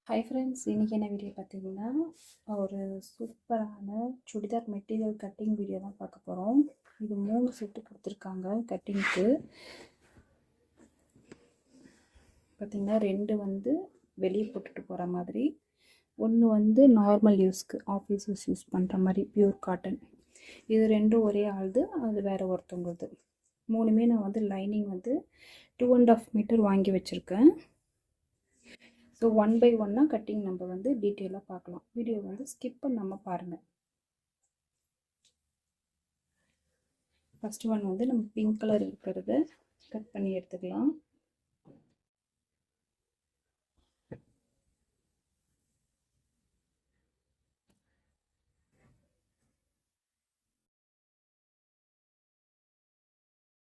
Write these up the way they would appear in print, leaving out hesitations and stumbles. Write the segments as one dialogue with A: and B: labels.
A: Hi friends, இன்றைக்கி என்ன video பார்த்தீங்கன்னா, ஒரு சூப்பரான சுடிதார் மெட்டீரியல் கட்டிங் வீடியோ தான் பார்க்க போகிறோம். இது 3 செட்டு கொடுத்துருக்காங்க கட்டிங்க்கு. பார்த்திங்கன்னா 2 வந்து வெளியே போட்டுட்டு போகிற மாதிரி, ஒன்று வந்து நார்மல் யூஸ்க்கு ஆஃபீஸ் யூஸ் பண்ணுற மாதிரி பியூர் காட்டன். இது 2ம் ஒரே ஆளுது, அது வேறு ஒருத்தவங்களுது. 3மே நான் வந்து லைனிங் வந்து 2.5 மீட்டர் வாங்கி வச்சுருக்கேன். ஸோ 1 பை 1 கட்டிங் நம்ம வந்து டீட்டெயிலாக பார்க்கலாம். வீடியோ வந்து ஸ்கிப் பண்ணாமல் பாருங்கள். ஃபஸ்ட்டு ஒன் வந்து நம்ம பிங்க் கலர் இருக்கிறத கட் பண்ணி எடுத்துக்கலாம்.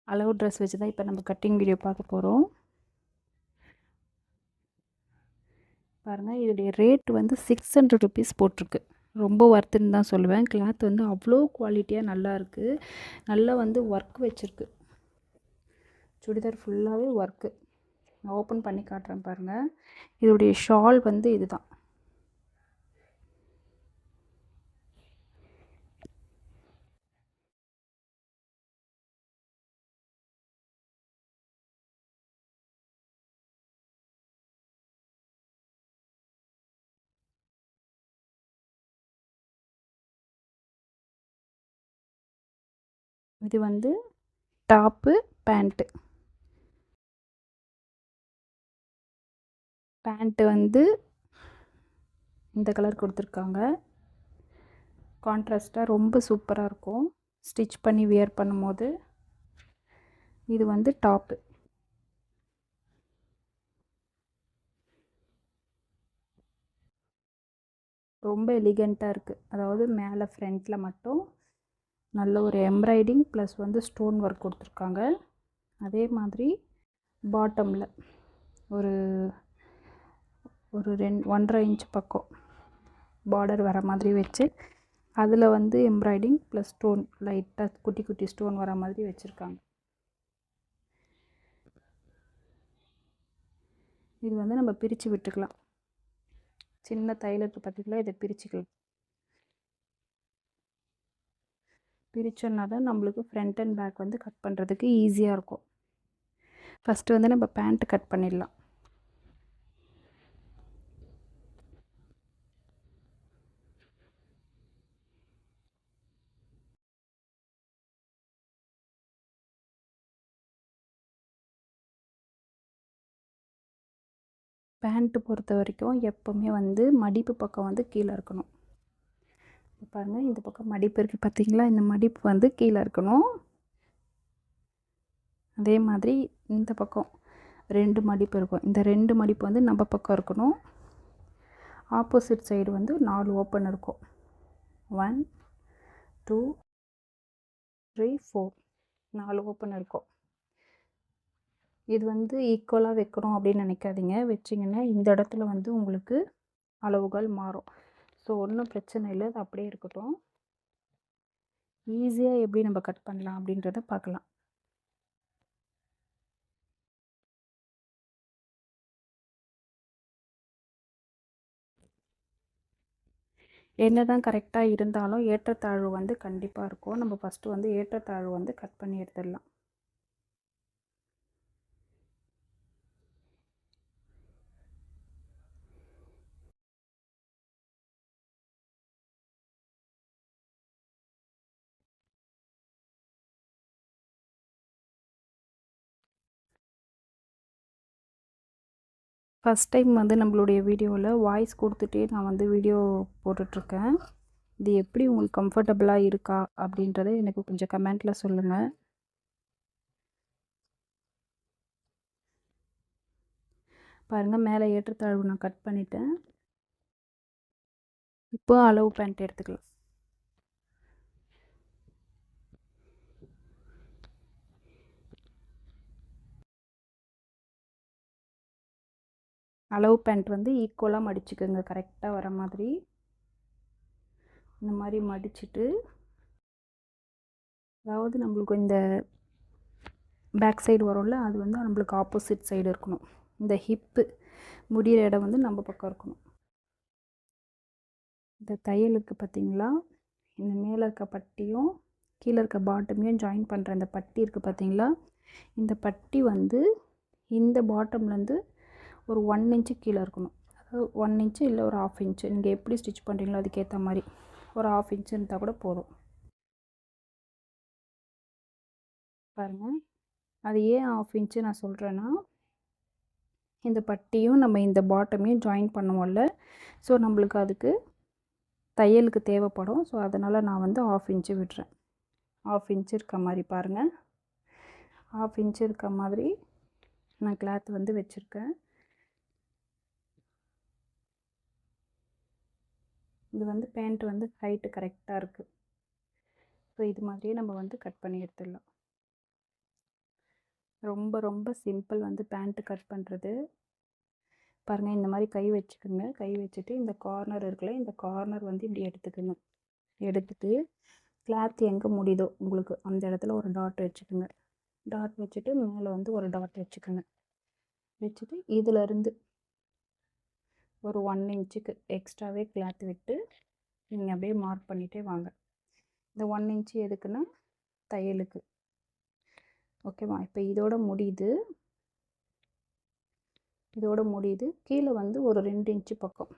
A: அளவு ட்ரெஸ் வச்சு தான் இப்போ நம்ம கட்டிங் வீடியோ பார்க்க போகிறோம். பாருங்கள், இதோடைய ரேட் வந்து 600 ருபீஸ் போட்டிருக்கு. ரொம்ப ஒர்த்துன்னு தான் சொல்லுவேன். கிளாத் வந்து அவ்வளோ குவாலிட்டியாக நல்லா இருக்குது. நல்லா வந்து ஒர்க் வச்சுருக்கு. சுடிதார் ஃபுல்லாகவே ஒர்க்கு. நான் ஓப்பன் பண்ணி காட்டுறேன் பாருங்கள். இதோடைய ஷால் வந்து இதுதான். இது வந்து டாப்பு, பேண்ட்டு வந்து இந்த கலர் கொடுத்துருக்காங்க. கான்ட்ராஸ்ட்டாக ரொம்ப சூப்பராக இருக்கும் ஸ்டிச் பண்ணி வியர் பண்ணும்போது. இது வந்து டாப்பு. ரொம்ப எலிகண்ட்டாக இருக்குது. அதாவது மேலே ஃப்ரண்ட்டில் மட்டும் நல்ல ஒரு எம்ப்ராய்டிங் ப்ளஸ் வந்து ஸ்டோன் ஒர்க் கொடுத்துருக்காங்க. அதே மாதிரி பாட்டமில் ஒரு 1.5 இன்ச் பக்கம் பார்டர் வர மாதிரி வச்சு, அதில் வந்து எம்ப்ராய்டிங் ப்ளஸ் ஸ்டோன் லைட்டாக குட்டி குட்டி ஸ்டோன் வர மாதிரி வச்சுருக்காங்க. இது வந்து நம்ம பிரித்து விட்டுக்கலாம். சின்ன தையலுக்கு பக்கத்தில் இதை பிரிச்சுக்கலாம். பிரித்தோன்னா தான் நம்மளுக்கு ஃப்ரண்ட் அண்ட் பேக் வந்து கட் பண்ணுறதுக்கு ஈஸியாக இருக்கும். ஃபஸ்ட்டு வந்து நம்ம பேண்ட்டு கட் பண்ணிடலாம். பேண்ட்டு பொறுத்த வரைக்கும் எப்போவுமே வந்து மடிப்பு பக்கம் வந்து கீழே இருக்கணும். பாருங்கள், இந்த பக்கம் மடிப்பு இருக்குது பார்த்தீங்களா? இந்த மடிப்பு வந்து கீழே இருக்கணும். அதே மாதிரி இந்த பக்கம் 2 மடிப்பு இருக்கும். இந்த 2 மடிப்பு வந்து நம்ம பக்கம் இருக்கணும். ஆப்போசிட் சைடு வந்து 4 ஓப்பன் இருக்கும். 1 2 3 4 4 ஓப்பன் இருக்கும். இது வந்து ஈக்குவலாக வைக்கணும் அப்படின்னு நினைக்காதீங்க. வச்சிங்கன்னா இந்த இடத்துல வந்து உங்களுக்கு அளவுகள் மாறும். ஸோ ஒன்றும் பிரச்சனை இல்லை, அது அப்படியே இருக்கட்டும். ஈஸியாக எப்படி நம்ம கட் பண்ணலாம் அப்படின்றத பார்க்கலாம். என்ன தான் கரெக்டாக இருந்தாலும் ஏற்றத்தாழ்வு வந்து கண்டிப்பாக இருக்கும். நம்ம ஃபஸ்ட்டு வந்து ஏற்றத்தாழ்வு வந்து கட் பண்ணி எடுத்துடலாம். ஃபஸ்ட் டைம் வந்து நம்மளுடைய வீடியோவில் வாய்ஸ் கொடுத்துட்டே நான் வந்து வீடியோ போட்டுட்ருக்கேன். இது எப்படி உங்களுக்கு கம்ஃபர்டபுளாக இருக்கா அப்படின்றத எனக்கு கொஞ்சம் கமெண்ட்டில் சொல்லுங்கள். பாருங்கள், மேலே ஏற்றத்தாழ்வு நான் கட் பண்ணிட்டேன். இப்போ அளவு பேண்ட் எடுத்துக்கலாம். அளவு பேண்ட் வந்து ஈக்குவலாக மடிச்சுக்கோங்க, கரெக்டாக வர மாதிரி. இந்த மாதிரி மடிச்சுட்டு, அதாவது நம்மளுக்கு இந்த பேக் சைடு வரும்ல, அது வந்து நம்மளுக்கு ஆப்போசிட் சைடு இருக்கணும். இந்த ஹிப்பு முடிகிற இடம் வந்து நம்ம பக்கம் இருக்கணும். இந்த தையலுக்கு பார்த்திங்களா, இந்த மேலே இருக்க பட்டியும் கீழே இருக்க பாட்டமையும் ஜாயின் பண்ணுற இந்த பட்டி இருக்குது பார்த்திங்களா, இந்த பட்டி வந்து இந்த பாட்டம்லேருந்து ஒரு 1 இன்ச்சு கீழே இருக்கணும். அதாவது 1 இன்ச்சு இல்லை ஒரு 1/2 இன்ச்சு, நீங்கள் எப்படி ஸ்டிச் பண்ணுறீங்களோ அதுக்கேற்ற மாதிரி ஒரு 1/2 இன்ச்சு இருந்தால் கூட போதும். பாருங்கள், அது ஏன் 1/2 இன்ச்சு நான் சொல்கிறேன்னா, இந்த பட்டியும் நம்ம இந்த பாட்டமையும் ஜாயின் பண்ணுவோம்ல, ஸோ நம்மளுக்கு அதுக்கு தையலுக்கு தேவைப்படும். ஸோ அதனால் நான் வந்து 1/2 இன்ச்சு விடுறேன். 1/2 இன்ச்சு இருக்க மாதிரி பாருங்கள், 1/2 இன்ச்சு இருக்க மாதிரி நான் கிளாத் வந்து வச்சுருக்கேன். இது வந்து பேண்ட் வந்து ஹைட்டு கரெக்டாக இருக்குது. ஸோ இது மாதிரியே நம்ம வந்து கட் பண்ணி எடுத்துடலாம். ரொம்ப ரொம்ப சிம்பிள் வந்து பேண்ட்டு கட் பண்ணுறது. பாருங்கள், இந்த மாதிரி கை வச்சுக்கோங்க. கை வச்சுட்டு இந்த கார்னர் இருக்குல்ல, இந்த கார்னர் வந்து இப்படி எடுத்துக்கோங்க. எடுத்துட்டு கிளாத் எங்கே முடியுதோ உங்களுக்கு அந்த இடத்துல ஒரு டாட் வச்சுக்கோங்க. டாட் வச்சுட்டு மேலே வந்து ஒரு டாட் வச்சுக்கோங்க. வச்சுட்டு இதிலருந்து ஒரு 1 இன்ச்சுக்கு எக்ஸ்ட்ராவே கிளாத் விட்டு நீங்கள் அப்படியே மார்க் பண்ணிகிட்டே வாங்க. இந்த 1 இன்ச்சு எதுக்குன்னா தையலுக்கு. ஓகேவா? இப்போ இதோட முடியுது. கீழே வந்து ஒரு 2 இன்ச்சு பக்கம்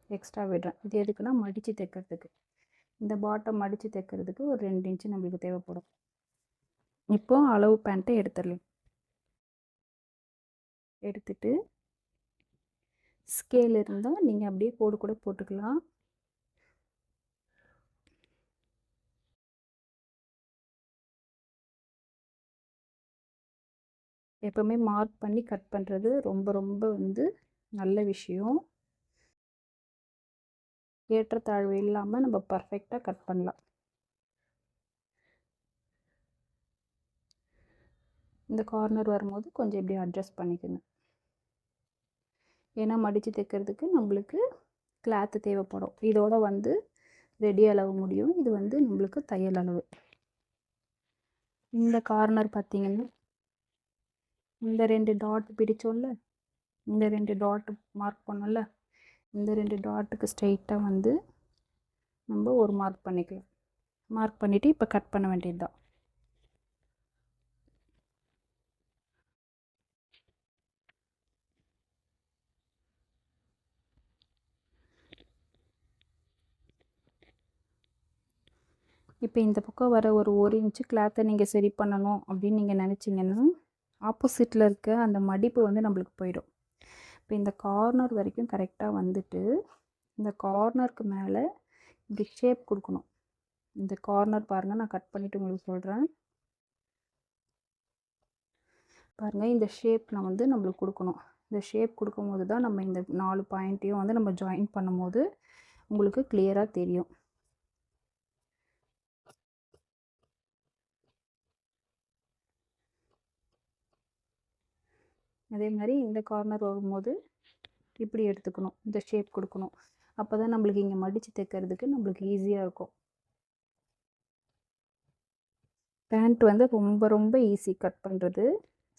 A: எக்ஸ்ட்ரா விடுறேன். இது எதுக்குன்னா மடித்து தைக்கிறதுக்கு. இந்த பாட்டம் மடித்து தைக்கிறதுக்கு ஒரு 2 இன்ச்சு நம்மளுக்கு தேவைப்படும். இப்போது அளவு பேண்ட்டை எடுத்துடலாம். எடுத்துட்டு ஸ்கேல் இருந்தால் நீங்கள் அப்படியே கோடு கூட போட்டுக்கலாம். எப்போவுமே மார்க் பண்ணி கட் பண்ணுறது ரொம்ப ரொம்ப வந்து நல்ல விஷயம். ஏற்றத்தாழ்வு இல்லாமல் நம்ம பர்ஃபெக்டாக கட் பண்ணலாம். இந்த கார்னர் வரும்போது கொஞ்சம் இப்படி அட்ஜஸ்ட் பண்ணிக்கோங்க. ஏன்னா மடித்து தைக்கிறதுக்கு நம்மளுக்கு கிளாத்து தேவைப்படும். இதோட வந்து ரெடி அளவு முடியும். இது வந்து நம்மளுக்கு தையல் அளவு. இந்த கார்னர் பார்த்திங்கன்னா இந்த 2 டாட் பிடிச்சோம்ல, இந்த 2 டாட் மார்க் பண்ணோம்ல, இந்த 2 டாட்டுக்கு ஸ்ட்ரெயிட்டாக வந்து நம்ம ஒரு மார்க் பண்ணிக்கலாம். மார்க் பண்ணிவிட்டு இப்போ கட் பண்ண வேண்டியது தான். இப்போ இந்த பக்கம் வர ஒரு 1 இன்ச்சு கிளாத்தை நீங்கள் சரி பண்ணணும் அப்படின்னு நீங்கள் நினச்சிங்கன்னா ஆப்போசிட்டில் இருக்க அந்த மடிப்பு வந்து நம்மளுக்கு போயிடும். இப்போ இந்த கார்னர் வரைக்கும் கரெக்டாக வந்துட்டு இந்த கார்னருக்கு மேலே இப்படி ஷேப் கொடுக்கணும். இந்த கார்னர் பாருங்கள், நான் கட் பண்ணிவிட்டு உங்களுக்கு சொல்கிறேன். பாருங்கள், இந்த ஷேப் நான் வந்து நம்மளுக்கு கொடுக்கணும். இந்த ஷேப் கொடுக்கும்போது தான் நம்ம இந்த 4 பாயிண்ட்டையும் வந்து நம்ம ஜாயின் பண்ணும்போது உங்களுக்கு கிளியராக தெரியும். அதே மாதிரி இந்த கார்னர் வரும்போது இப்படி எடுத்துக்கணும், இந்த ஷேப் கொடுக்கணும். அப்போ தான் நம்மளுக்கு இங்கே மடித்து தைக்கிறதுக்கு நம்மளுக்கு ஈஸியாக இருக்கும். பேண்ட் வந்து ரொம்ப ரொம்ப ஈஸி கட் பண்ணுறது,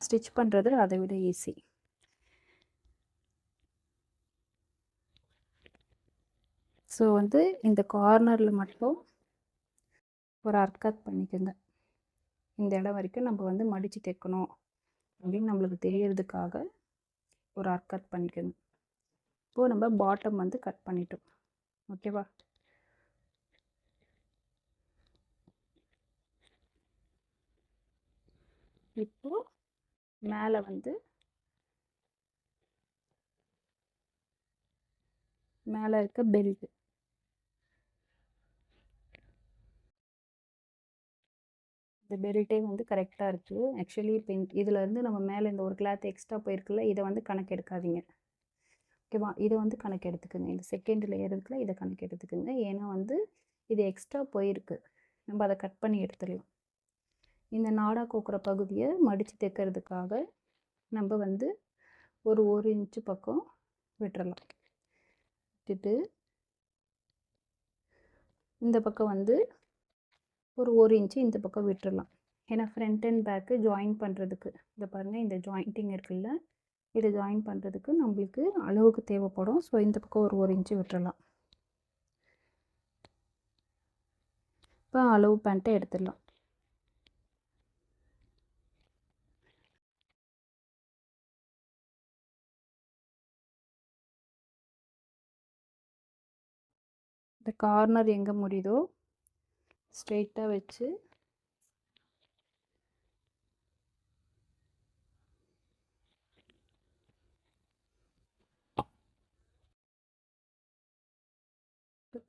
A: ஸ்டிச் பண்ணுறது அதை விட ஈஸி. ஸோ வந்து இந்த கார்னரில் மட்டும் ஒரு அர்க்கட் பண்ணிக்கோங்க. இந்த இடம் வரைக்கும் நம்ம வந்து மடித்து தைக்கணும் அப்படின்னு நம்மளுக்கு தெரியறதுக்காக ஒரு அர்க்கட் பண்ணிக்கணும். இப்போது நம்ம பாட்டம் வந்து கட் பண்ணிட்டோம். ஓகேவா? இப்போது மேலே வந்து மேலே இருக்க பெல்ட், இந்த பெல்ட்டே வந்து கரெக்டாக இருக்குது. ஆக்சுவலி இப்போ இதிலேருந்து நம்ம மேலே இந்த ஒரு கிளாத் எக்ஸ்ட்ரா போயிருக்குல்ல, இதை வந்து கணக்கு எடுக்காதீங்க. ஓகேவா? இதை வந்து கணக்கு எடுத்துக்குங்க. இந்த செகண்ட் லேயர் இருக்குல்ல, இதை கணக்கு எடுத்துக்குங்க. ஏன்னா வந்து இது எக்ஸ்ட்ரா போயிருக்கு, நம்ம அதை கட் பண்ணி எடுத்துடலாம். இந்த நாடா கோக்குற பகுதியை மடித்து தைக்கிறதுக்காக நம்ம வந்து ஒரு 1 இன்ச்சு பக்கம் விட்டுறலாம். விட்டுட்டு இந்த பக்கம் வந்து ஒரு 1 இன்ச்சு இந்த பக்கம் விட்டுறலாம். ஏன்னா ஃப்ரண்ட் அண்ட் பேக்கு ஜாயின் பண்ணுறதுக்கு இந்த பாருங்கள், இந்த ஜாயிண்டிங் இருக்குல்ல, இதை ஜாயின் பண்ணுறதுக்கு நம்மளுக்கு அளவுக்கு தேவைப்படும். ஸோ இந்த பக்கம் ஒரு 1 இன்ச்சு விட்டுறலாம். இப்போ அளவு பேண்ட்டை எடுத்துடலாம். இந்த கார்னர் எங்கே முடியுதோ ஸ்ட்ரெயிட்டாக வச்சு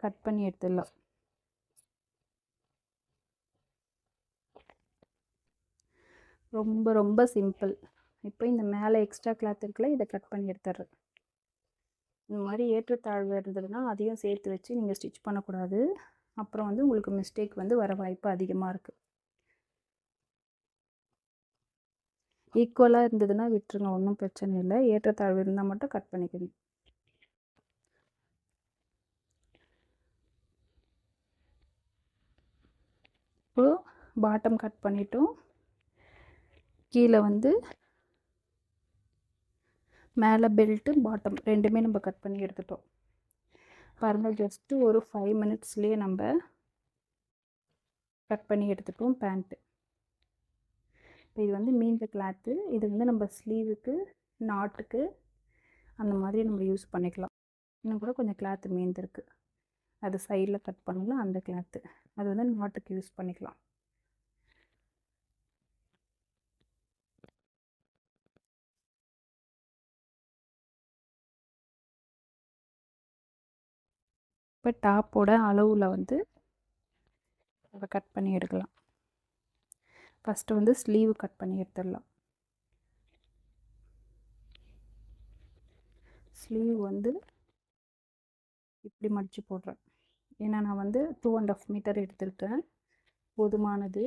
A: கட் பண்ணி எடுத்துடலாம். ரொம்ப ரொம்ப சிம்பிள். இப்போ இந்த மேலே எக்ஸ்ட்ரா கிளாத் இருக்குல்ல, இதை கட் பண்ணி எடுத்துடுறேன். இந்த மாதிரி ஏற்றத்தாழ்வு இருந்ததுன்னா அதையும் சேர்த்து வச்சு நீங்கள் ஸ்டிச் பண்ணக்கூடாது. அப்புறம் வந்து உங்களுக்கு மிஸ்டேக் வந்து வர வாய்ப்பு அதிகமாக இருக்குது. ஈக்குவலாக இருந்ததுன்னா விட்டுருங்க, ஒன்றும் பிரச்சனை இல்லை. ஏற்றத்தாழ்வு இருந்தால் மட்டும் கட் பண்ணிக்கணும். இப்போது பாட்டம் கட் பண்ணிட்டோம். கீழே வந்து மேலே பெல்ட்டு பாட்டம் ரெண்டுமே நம்ம கட் பண்ணி எடுத்துட்டோம். பாருங்கள், ஜஸ்ட்டு ஒரு 5 மினிட்ஸ்லேயே நம்ம கட் பண்ணி எடுத்துட்டோம் பேண்ட்டு. இப்போ இது வந்து மீந்த கிளாத்து. இது வந்து நம்ம ஸ்லீவுக்கு, நாட்டுக்கு அந்த மாதிரி நம்ம யூஸ் பண்ணிக்கலாம். இன்னும் கூட கொஞ்சம் கிளாத்து மீந்திருக்கு, அது சைடில் கட் பண்ணலாம். அந்த கிளாத்து அது வந்து நாட்டுக்கு யூஸ் பண்ணிக்கலாம். இப்போ டாப்போட அளவில் வந்து நம்ம கட் பண்ணி எடுக்கலாம். ஃபஸ்ட்டு வந்து ஸ்லீவ் கட் பண்ணி எடுத்துடலாம். ஸ்லீவ் வந்து இப்படி மடித்து போடுறேன். ஏன்னா நான் வந்து 2.5 மீட்டர் எடுத்துருக்கேன், போதுமானது.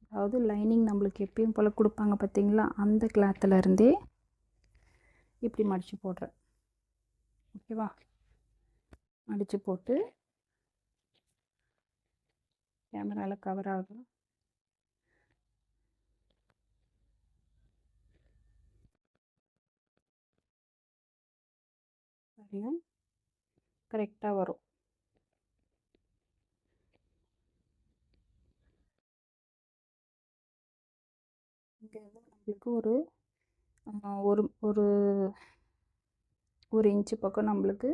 A: அதாவது லைனிங் நம்மளுக்கு எப்பயும் போல் கொடுப்பாங்க பார்த்தீங்களா, அந்த கிளாத்தில் இருந்தே இப்படி மடித்து போடுறேன். ஓகேவா? மடித்து போட்டு கேமராவில் கவர் ஆகும். பாருங்க, கரெக்டாக வரும். இங்கே வந்து நம்மளுக்கு ஒரு ஒரு ஒரு இன்ச்சு பக்கம் நம்மளுக்கு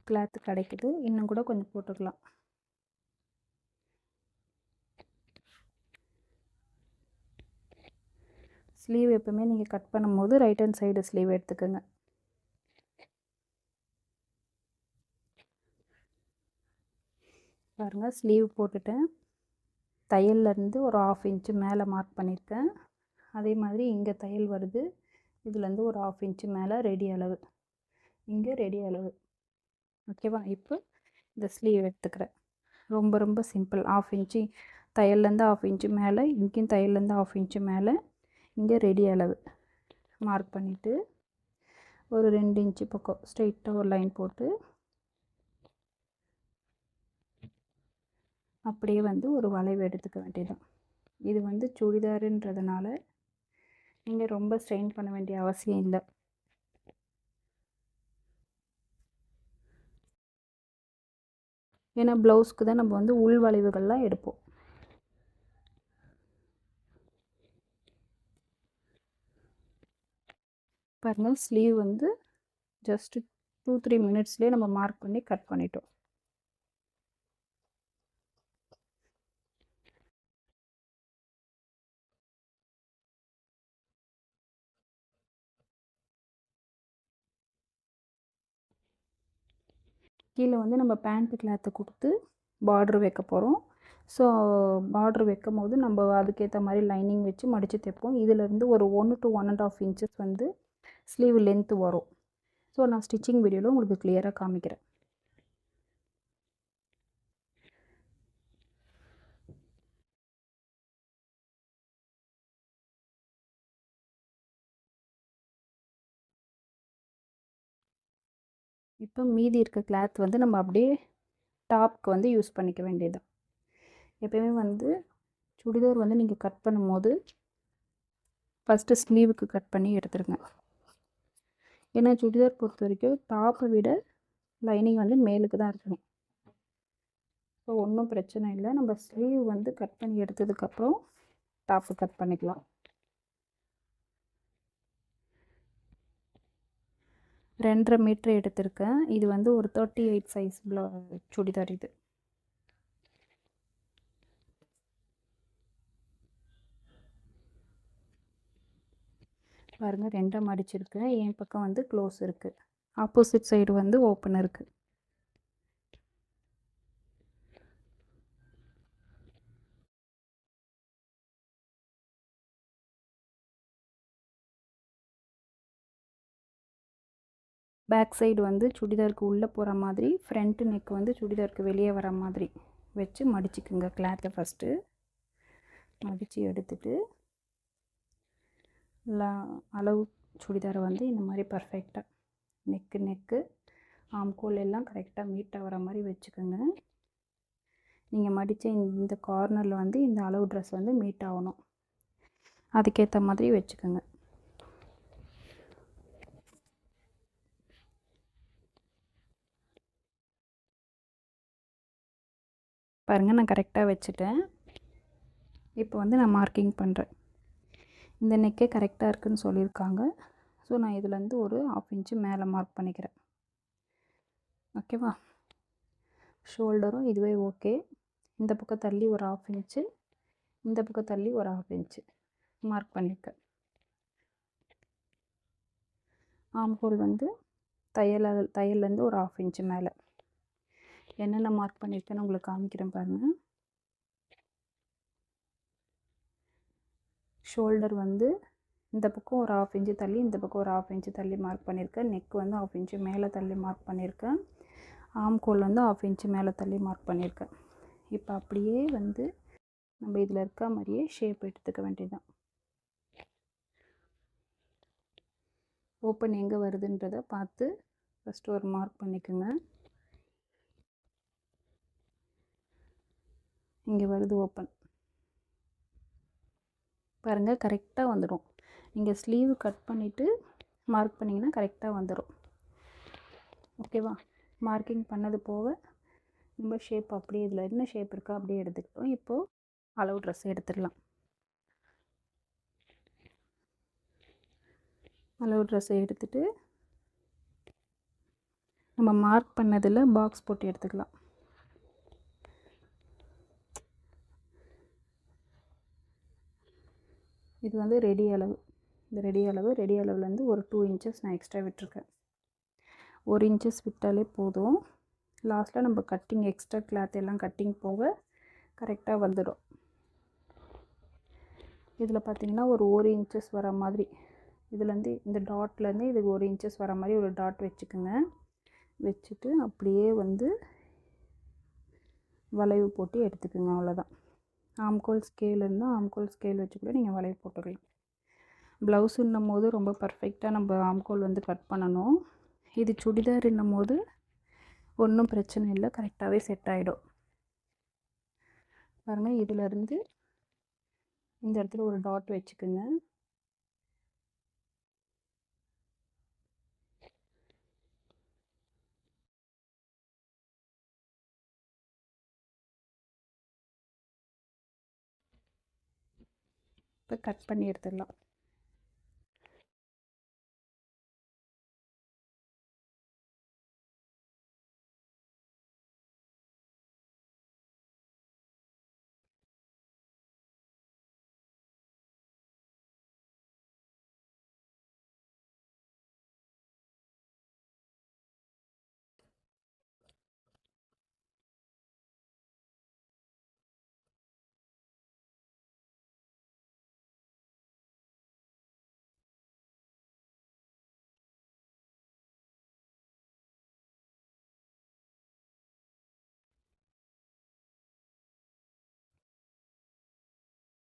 A: கிளாத்து கிடைக்குது. இன்னும் கூட கொஞ்சம் போட்டுக்கலாம். ஸ்லீவ் எப்போவுமே நீங்கள் கட் பண்ணும்போது ரைட் ஹேண்ட் சைடு ஸ்லீவ் எடுத்துக்கோங்க. பாருங்கள், ஸ்லீவ் போட்டுட்டேன். தையல்லேருந்து ஒரு 1/2 இன்ச்சு மேலே மார்க் பண்ணியிருக்கேன். அதே மாதிரி இங்கே தையல் வருது, இதுலேருந்து ஒரு 1/2 இன்ச்சு மேலே ரெடி அளவு, இங்கே ரெடி அளவு. ஓகேவா? இப்போ இந்த ஸ்லீவ் எடுத்துக்கிறேன். ரொம்ப ரொம்ப சிம்பிள். 1/2 இன்ச்சு தையல்லேருந்து 1/2 இன்ச்சு மேலே, இங்கேயும் தையல்லேருந்து 1/2 இன்ச்சு மேலே, இங்கே ரெடி அளவு மார்க் பண்ணிவிட்டு ஒரு 2 இன்ச்சு பக்கம் ஸ்ட்ரெயிட்டாக ஒரு லைன் போட்டு அப்படியே வந்து ஒரு வளைவு எடுத்துக்க வேண்டியதான். இது வந்து சுடிதாருன்றதுனால நீங்கள் ரொம்ப ஸ்ட்ரெயின் பண்ண வேண்டிய அவசியம் இல்லை. ஏன்னா ப்ளவுஸ்க்கு தான் நம்ம வந்து உள் வளைவுகள்லாம் எடுப்போம். பாருங்கள், ஸ்லீவ் வந்து ஜஸ்ட்டு 2-3 மினிட்ஸ்லேயே நம்ம மார்க் பண்ணி கட் பண்ணிட்டோம். கீழே வந்து நம்ம பேண்ட்டு கிளாத்தை கொடுத்து பார்ட்ரு வைக்க போகிறோம். ஸோ பார்ட்ரு வைக்கும் போது நம்ம அதுக்கேற்ற மாதிரி லைனிங் வச்சு மடித்து தைப்போம். இதிலேருந்து ஒரு 1 to 1.5 இன்ச்சஸ் வந்து ஸ்லீவ் லென்த்து வரும். ஸோ நான் ஸ்டிச்சிங் வீடியோவில் உங்களுக்கு கிளியராக காமிக்கிறேன். இப்போ மீதி இருக்க கிளாத் வந்து நம்ம அப்படியே டாப்க்கு வந்து யூஸ் பண்ணிக்க வேண்டியதுதான். எப்போயுமே வந்து சுடிதார் வந்து நீங்கள் கட் பண்ணும்போது ஃபஸ்ட்டு ஸ்லீவுக்கு கட் பண்ணி எடுத்துருங்க. ஏன்னா சுடிதார் பொறுத்த வரைக்கும் டாப்பை விட லைனிங் வந்து மேலுக்கு தான் இருக்கணும். ஸோ ஒன்றும் பிரச்சனை இல்லை. நம்ம ஸ்லீவ் வந்து கட் பண்ணி எடுத்ததுக்கப்புறம் டாப்பு கட் பண்ணிக்கலாம். 2.5 மீட்டர் எடுத்திருக்கேன். இது வந்து ஒரு 38 சைஸ் சுடிதார் இது. பாருங்கள் 2 மடிச்சிருக்கேன். என் பக்கம் வந்து க்ளோஸ் இருக்குது. ஆப்போசிட் சைடு வந்து ஓப்பன் இருக்குது. பேக் சைடு வந்து சுடிதாருக்கு உள்ளே போகிற மாதிரி, ஃப்ரண்ட் நெக் வந்து சுடிதாருக்கு வெளியே வர மாதிரி வச்சு மடிச்சுக்குங்க. கிளாத்தை ஃபஸ்ட்டு மடித்து எடுத்துட்டு அளவு சுடிதாரை வந்து இந்த மாதிரி பர்ஃபெக்டாக நெக்கு ஆம்கோல் எல்லாம் கரெக்டாக மீட் ஆகிற மாதிரி வச்சுக்கோங்க. நீங்கள் மடித்த இந்த கார்னரில் வந்து இந்த அளவு ட்ரெஸ் வந்து மீட் ஆகணும். அதுக்கேற்ற மாதிரி வச்சுக்கோங்க. பாருங்கள் நான் கரெக்டாக வச்சுட்டேன். இப்போ வந்து நான் மார்க்கிங் பண்ணுறேன். இந்த நெக்கே கரெக்டாக இருக்குதுன்னு சொல்லியிருக்காங்க. ஸோ நான் இதுலேருந்து ஒரு 1/2 இன்ச்சு மேலே மார்க் பண்ணிக்கிறேன். ஓகேவா? ஷோல்டரும் இதுவே ஓகே. இந்த பக்கம் தள்ளி ஒரு 1/2 இன்ச்சு, இந்த பக்கம் தள்ளி ஒரு 1/2 இன்ச்சு மார்க் பண்ணியிருக்கேன். ஆம்ஹோல் வந்து தையல்லேருந்து ஒரு 1/2 இன்ச்சு மேலே என்னென்ன மார்க் பண்ணியிருக்கேன்னு உங்களுக்கு காமிக்கிறேன் பாருங்கள். ஷோல்டர் வந்து இந்த பக்கம் ஒரு 1/2 இன்ச்சு தள்ளி, இந்த பக்கம் ஒரு 1/2 இன்ச்சு தள்ளி மார்க் பண்ணியிருக்கேன். நெக் வந்து 1/2 இன்ச்சு மேலே தள்ளி மார்க் பண்ணியிருக்கேன். ஆம்கோல் வந்து 1/2 இன்ச்சு மேலே தள்ளி மார்க் பண்ணியிருக்கேன். இப்போ அப்படியே வந்து நம்ம இதில் இருக்க மாதிரியே ஷேப் எடுத்துக்க வேண்டியதுதான். ஓப்பன் எங்கே வருதுன்றதை பார்த்து ஃபஸ்ட்டு ஒரு மார்க் பண்ணிக்கோங்க. இங்கே வருது ஓப்பன். பாருங்கள் கரெக்டாக வந்துடும். நீங்கள் ஸ்லீவ் கட் பண்ணிவிட்டு மார்க் பண்ணிங்கன்னா கரெக்டாக வந்துடும். ஓகேவா? மார்க்கிங் பண்ணது போக நம்ம ஷேப் அப்படியே இதில் என்ன ஷேப் இருக்கோ அப்படியே எடுத்துக்கிட்டோம். இப்போது அளவு ட்ரெஸ் எடுத்துடலாம். அளவு ட்ரெஸ்ஸை எடுத்துகிட்டு நம்ம மார்க் பண்ணதில் பாக்ஸ் போட்டு எடுத்துக்கலாம். இது வந்து ரெடி அளவு. இந்த ரெடி அளவுலேருந்து ஒரு 2 இன்ச்சஸ் நான் எக்ஸ்ட்ரா விட்டுருக்கேன். 1 இன்ச்சஸ் விட்டாலே போதும். லாஸ்ட்டில் நம்ம கட்டிங் எக்ஸ்ட்ரா கிளாத் எல்லாம் கட்டிங் போக கரெக்டாக வந்துடும். இதில் பார்த்திங்கன்னா ஒரு 1 இன்ச்சஸ் வர மாதிரி, இதுலேருந்து இந்த டாட்லேருந்து இதுக்கு 1 இன்ச்சஸ் வர மாதிரி ஒரு டாட் வச்சுக்கோங்க. வச்சுட்டு அப்படியே வந்து வளைவு போட்டு எடுத்துக்கோங்க. அவ்வளோதான். ஆம்கோல் ஸ்கேல் இருந்தால் ஆம்கோல் ஸ்கேல் வச்சு கூட நீங்கள் வளைவு போட்டுக்கலாம். ப்ளவுஸுன்னும் போது ரொம்ப பர்ஃபெக்டாக நம்ம ஆம்கோல் வந்து கட் பண்ணணும். இது சுடிதார்ன்னும் போது ஒன்றும் பிரச்சனை இல்லை, கரெக்டாகவே செட் ஆகிடும். பாருங்கள் இதிலேருந்து இந்த இடத்துல ஒரு டாட் வச்சுக்கோங்க. இப்போ கட் பண்ணி எடுத்துடலாம்.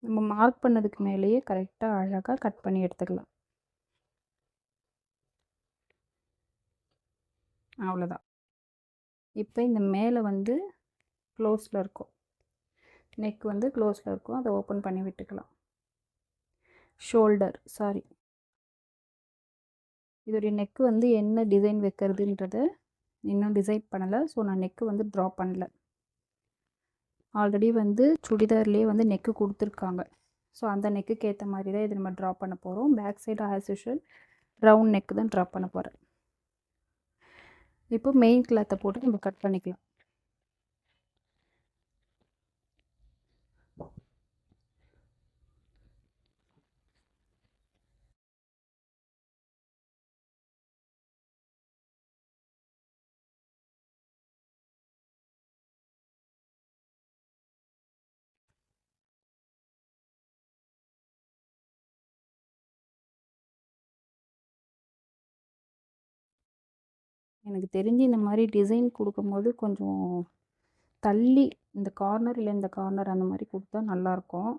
A: நம்ம மார்க் பண்ணதுக்கு மேலேயே கரெக்டாக அழகாக கட் பண்ணி எடுத்துக்கலாம். அவ்வளோதான். இப்போ இந்த மேலே வந்து க்ளோஸில் இருக்கும், நெக் வந்து க்ளோஸில் இருக்கும், அதை ஓப்பன் பண்ணி விட்டுக்கலாம். ஷோல்டர் இதோடைய நெக்கு வந்து என்ன டிசைன் வைக்கிறதுன்றத இன்னும் டிசைட் பண்ணலை. ஸோ நான் நெக்கு வந்து ட்ரா பண்ணல. ஆல்ரெடி வந்து சுடிதார்லேயே வந்து நெக்கு கொடுத்துருக்காங்க. ஸோ அந்த நெக்குக்கு ஏற்ற மாதிரி தான் இது நம்ம ட்ரா பண்ண போகிறோம். Back side as usual round neck தான் ட்ரா பண்ண போகிறேன். இப்போ மெயின் கிளாத்தை போட்டு நம்ம கட் பண்ணிக்கலாம். எனக்கு தெரிஞ்சு இந்த மாதிரி டிசைன் கொடுக்கும்போது கொஞ்சம் தள்ளி இந்த கார்னர் இல்லை இந்த கார்னர் அந்த மாதிரி கொடுத்தா நல்லாயிருக்கும்.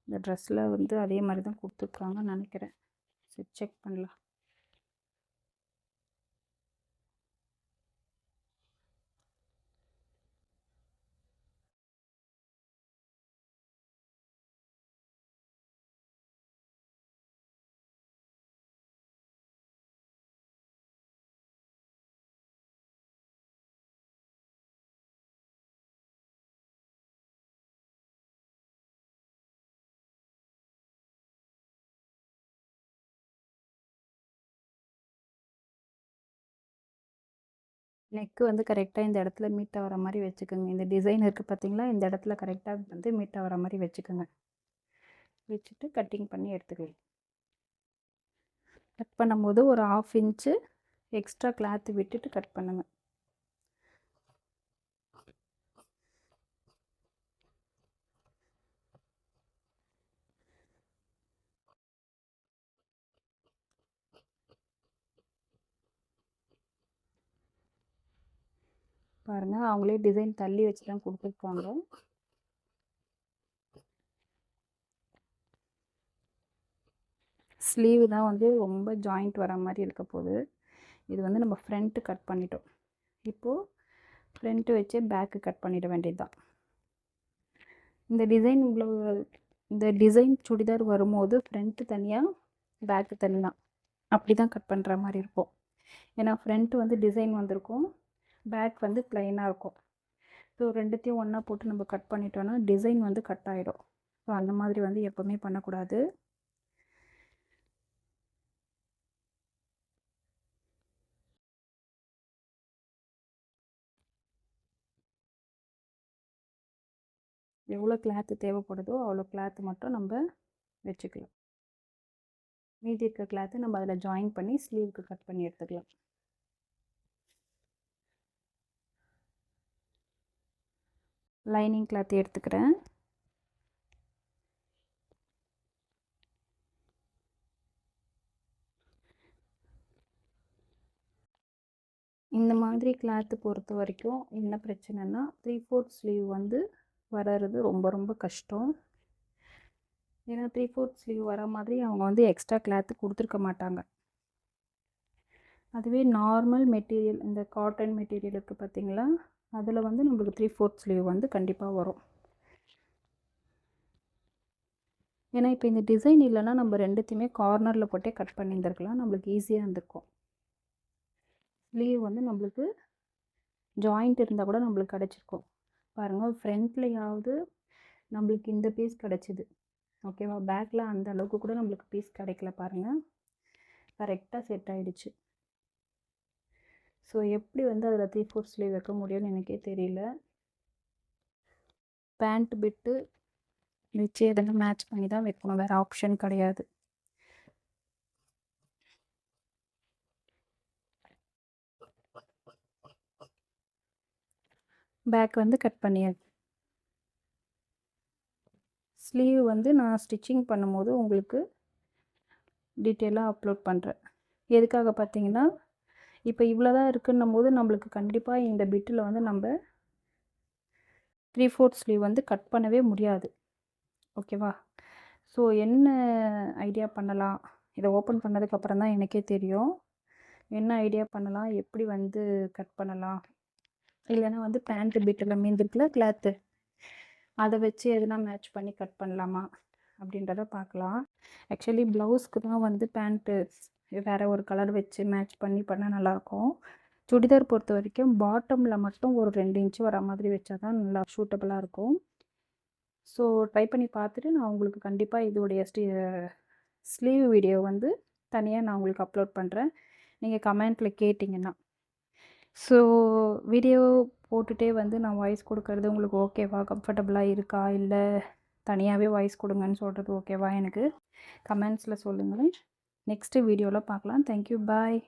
A: இந்த ட்ரெஸ்ஸில் வந்து அதே மாதிரி தான் கொடுத்துருக்காங்கன்னு நினைக்கிறேன். சரி, செக் பண்ணலாம். நெக்கு வந்து கரெக்டாக இந்த இடத்துல மீட் ஆகிற மாதிரி வச்சுக்கோங்க. இந்த டிசைன் இருக்குது பார்த்தீங்களா, இந்த இடத்துல கரெக்டாக வந்து மீட் ஆகிற மாதிரி வச்சுக்கோங்க. வச்சுட்டு கட்டிங் பண்ணி எடுத்துக்கலாம். கட் பண்ணும்போது ஒரு 1/2 இன்ச்சு எக்ஸ்ட்ரா கிளாத்து விட்டுட்டு கட் பண்ணுங்கள். பாருங்கள், அவங்களே டிசைன் தள்ளி வச்சு தான் கொடுத்துருக்காங்க. ஸ்லீவ் தான் வந்து ரொம்ப ஜாயிண்ட் வர மாதிரி இருக்க போகுது. இது வந்து நம்ம ஃப்ரண்ட்டு கட் பண்ணிட்டோம். இப்போது ஃப்ரண்ட்டு வச்சு பேக்கு கட் பண்ணிட வேண்டியது தான். இந்த டிசைன் சுடிதார் வரும்போது ஃப்ரண்ட்டு தனியாக பேக்கு தனியாக அப்படி தான் கட் பண்ணுற மாதிரி இருக்கும். ஏன்னா ஃப்ரண்ட்டு வந்து டிசைன் வந்திருக்கும், பேக் வந்து ப்ளைனாக இருக்கும். ஸோ ரெண்டுத்தையும் ஒன்றா போட்டு நம்ம கட் பண்ணிட்டோன்னா டிசைன் வந்து கட் ஆகிடும். ஸோ அந்த மாதிரி வந்து எப்போவுமே பண்ணக்கூடாது. எவ்வளோ கிளாத்து தேவைப்படுதோ அவ்வளோ கிளாத்து மட்டும் நம்ம வச்சுக்கலாம். மீதி இருக்க கிளாத்து நம்ம அதில் ஜாயின் பண்ணி ஸ்லீவுக்கு கட் பண்ணி எடுத்துக்கலாம். லைனிங் கிளாத் எடுத்துக்கிறேன். இந்த மாதிரி கிளாத்து பொறுத்த வரைக்கும் என்ன பிரச்சனைனா 3/4 ஸ்லீவ் வந்து வர்றது ரொம்ப ரொம்ப கஷ்டம். ஏன்னா 3/4 ஸ்லீவ் வர மாதிரி அவங்க வந்து எக்ஸ்ட்ரா கிளாத்து கொடுத்துருக்க மாட்டாங்க. அதுவே நார்மல் மெட்டீரியல், இந்த காட்டன் மெட்டீரியல் இருக்குது பார்த்தீங்களா, அதில் வந்து நம்மளுக்கு 3/4 ஸ்லீவ் வந்து கண்டிப்பாக வரும். ஏன்னா இப்போ இந்த டிசைன் இல்லைன்னா நம்ம ரெண்டுத்தையுமே கார்னரில் போட்டே கட் பண்ணியிருந்துருக்கலாம், நம்மளுக்கு ஈஸியாக இருந்திருக்கும். ஸ்லீவ் வந்து நம்மளுக்கு ஜாயிண்ட் இருந்தால் கூட நம்மளுக்கு கிடச்சிருக்கும். பாருங்கள், ஃப்ரண்ட்லையாவது நம்மளுக்கு இந்த பீஸ் கிடச்சிது, ஓகேவா. பேக்கில் அந்த அளவுக்கு கூட நம்மளுக்கு பீஸ் கிடைக்கல. பாருங்கள், கரெக்டாக செட் ஆகிடுச்சு. ஸோ எப்படி வந்து அதில் 3/4 ஸ்லீவ் வைக்க முடியும்னு எனக்கே தெரியல. பேண்ட் பிட்டு வச்சு எதனா மேட்ச் பண்ணி தான் வைக்கணும், வேறு ஆப்ஷன் கிடையாது. பேக் வந்து கட் பண்ணியாச்சு. ஸ்லீவ் வந்து நான் ஸ்டிச்சிங் பண்ணும்போது உங்களுக்கு டீட்டெயிலாக அப்லோட் பண்ணுறேன். எதுக்காக பார்த்தீங்கன்னா, இப்போ இவ்வளோ தான் இருக்குன்னும் போது நம்மளுக்கு கண்டிப்பாக இந்த பிட்டில் வந்து நம்ம 3/4 ஸ்லீவ் வந்து கட் பண்ணவே முடியாது, ஓகேவா. ஸோ என்ன ஐடியா பண்ணலாம், இதை ஓப்பன் பண்ணதுக்கப்புறம் தான் எனக்கே தெரியும் என்ன ஐடியா பண்ணலாம், எப்படி வந்து கட் பண்ணலாம். இல்லைன்னா வந்து பேண்ட்டு பிட்டில் மீந்திருக்குல கிளாத்து, அதை வச்சு எதுனா மேட்ச் பண்ணி கட் பண்ணலாமா அப்படின்றத பார்க்கலாம். ஆக்சுவலி ப்ளவுஸ்க்கு தான் வந்து பேண்ட்டு வேறு ஒரு கலர் வச்சு மேட்ச் பண்ணி பண்ணால் நல்லாயிருக்கும். சுடிதார் பொறுத்த வரைக்கும் பாட்டமில் மட்டும் ஒரு 2 இன்ச்சு வர மாதிரி வச்சா தான் நல்லா சூட்டபுளாக இருக்கும். ஸோ ட்ரை பண்ணி பார்த்துட்டு நான் உங்களுக்கு கண்டிப்பாக இதோடைய ஸ்லீவ் வீடியோ வந்து தனியாக நான் உங்களுக்கு அப்லோட் பண்ணுறேன், நீங்கள் கமெண்ட்டில் கேட்டிங்கன்னா. ஸோ வீடியோ போட்டுகிட்டே வந்து நான் வாய்ஸ் கொடுக்கறது உங்களுக்கு ஓகேவா, கம்ஃபர்டபுளாக இருக்கா, இல்லை தனியாகவே வாய்ஸ் கொடுங்கன்னு சொல்கிறது ஓகேவா எனக்கு கமெண்ட்ஸில் சொல்லுங்கள். நெக்ஸ்ட்டு வீடியோவில் பார்க்கலாம். தேங்க்யூ, பாய்.